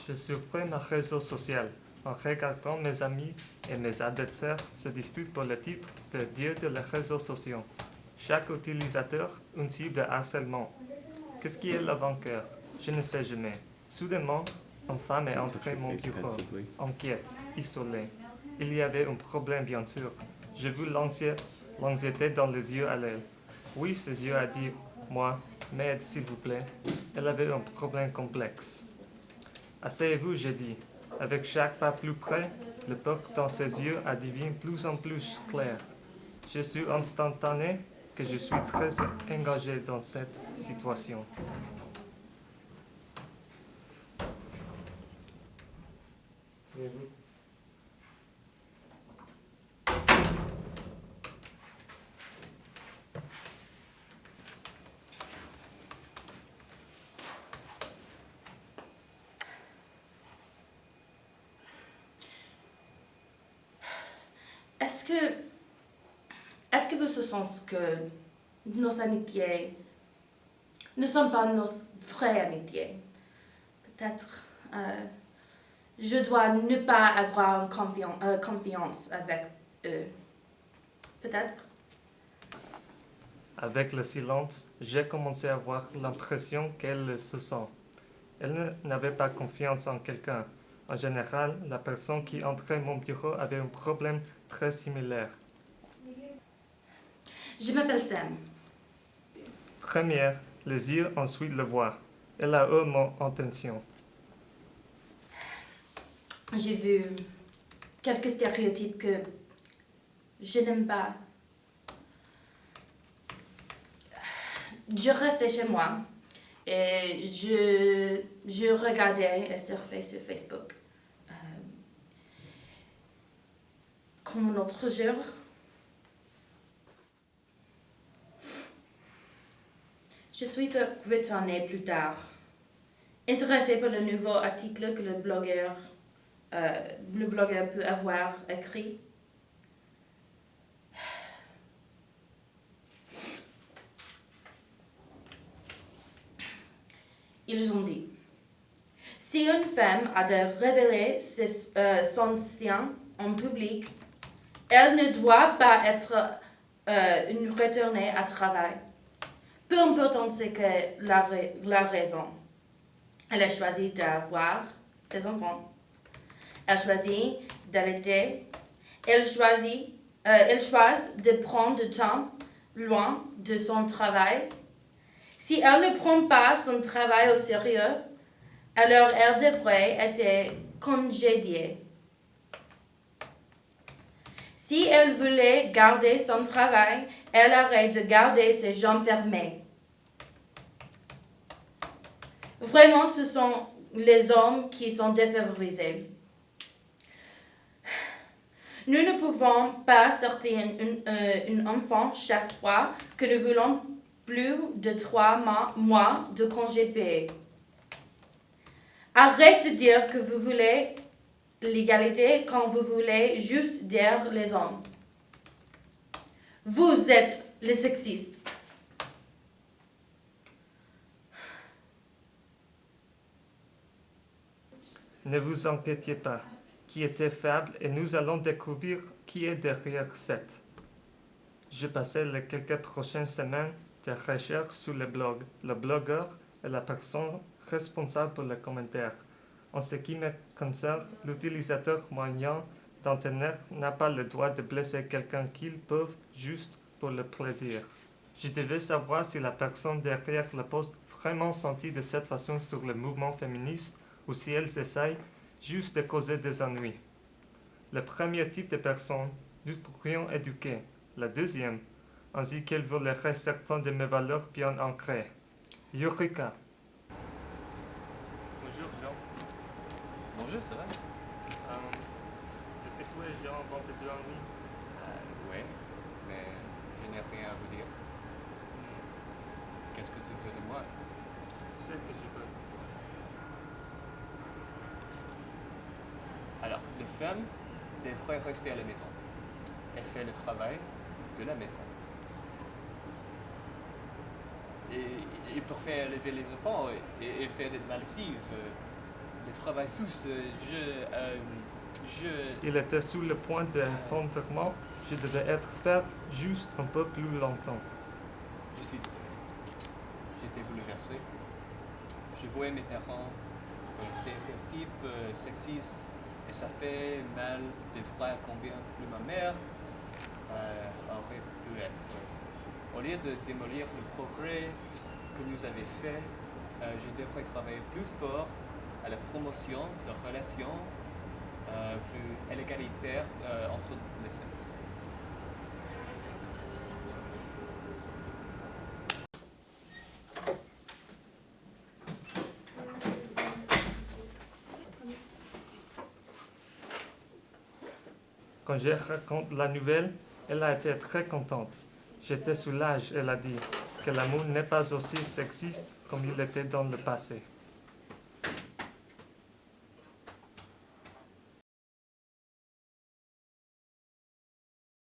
Je surveille mes réseaux sociaux en regardant mes amis et mes adversaires se disputent pour le titre de dieu de les réseaux sociaux. Chaque utilisateur une cible de harcèlement. Qu'est-ce qui est le vainqueur? Je ne sais jamais. Soudainement, une femme est entrée dans mon bureau, inquiète, isolée. Il y avait un problème, bien sûr. J'ai vu l'anxiété dans les yeux à elle. Oui, ses yeux a dit, moi, m'aide s'il vous plaît. Elle avait un problème complexe. Asseyez-vous, j'ai dit. Avec chaque pas plus près, le peur dans ses yeux a devenu plus en plus clair. Je suis instantané que je suis très engagé dans cette situation. Asseyez-vous. Est-ce que vous sentez que nos amitiés ne sont pas nos vraies amitiés? Peut-être je dois ne pas avoir une confiance avec eux. Peut-être. Avec le silence, j'ai commencé à avoir l'impression qu'elle se sent. Elle n'avait pas confiance en quelqu'un. En général, la personne qui entrait mon bureau avait un problème très similaire. Je m'appelle Sam. Première, les yeux, ensuite le voix. Elle a eu mon intention. J'ai vu quelques stéréotypes que je n'aime pas. Je restais chez moi et je regardais et surfais sur Facebook. Comme un autre jour, je suis retournée plus tard, intéressée par le nouveau article que le blogueur peut avoir écrit. Ils ont dit, si une femme a de révéler son sien en public, elle ne doit pas être une retournée à travail. Peu importe ce que la raison. Elle a choisi d'avoir ses enfants. Elle choisit d'allaiter. Elle choisit de prendre du temps loin de son travail. Si elle ne prend pas son travail au sérieux, alors elle devrait être congédiée. Si elle voulait garder son travail, elle aurait de garder ses jambes fermées. Vraiment, ce sont les hommes qui sont défavorisés. Nous ne pouvons pas sortir un enfant chaque fois que nous voulons plus de 3 mois de congé payé. Arrête de dire que vous voulez l'égalité quand vous voulez juste dire les hommes. Vous êtes les sexistes. Ne vous inquiétez pas, qui était faible et nous allons découvrir qui est derrière cette. Je passais les quelques prochaines semaines de recherche sur le blog. Le blogueur est la personne responsable pour les commentaires. En ce qui me concerne, l'utilisateur moyen d'Internet n'a pas le droit de blesser quelqu'un qu'il peut juste pour le plaisir. Je devais savoir si la personne derrière le post vraiment sentit de cette façon sur le mouvement féministe ou si elle essaye juste de causer des ennuis. Le premier type de personne, nous pourrions éduquer. La deuxième, ainsi qu'elle volerait certaines de mes valeurs bien ancrées. Eureka. Bonjour Jean. Bonjour, ça va? Est-ce que tu es Jean, 22 ans? Oui, mais je n'ai rien à vous dire. Qu'est-ce que tu veux de moi? Tu sais que je veux. Alors, les femmes devraient rester à la maison et faire le travail de la maison. Et ils peuvent faire élever les enfants et faire des maladies. le travail tous. Il était sous le point d'effondrement. Je devais être faire juste un peu plus longtemps. Je suis désolé. J'étais bouleversé. Je voyais mes parents dans les stéréotypes sexistes et ça fait mal de voir combien plus ma mère aurait pu être. Au lieu de démolir le progrès que nous avons fait, je devrais travailler plus fort à la promotion de relations plus égalitaires entre les sexes. Quand je raconte la nouvelle, elle a été très contente. J'étais soulagé, elle a dit, que l'amour n'est pas aussi sexiste comme il était dans le passé.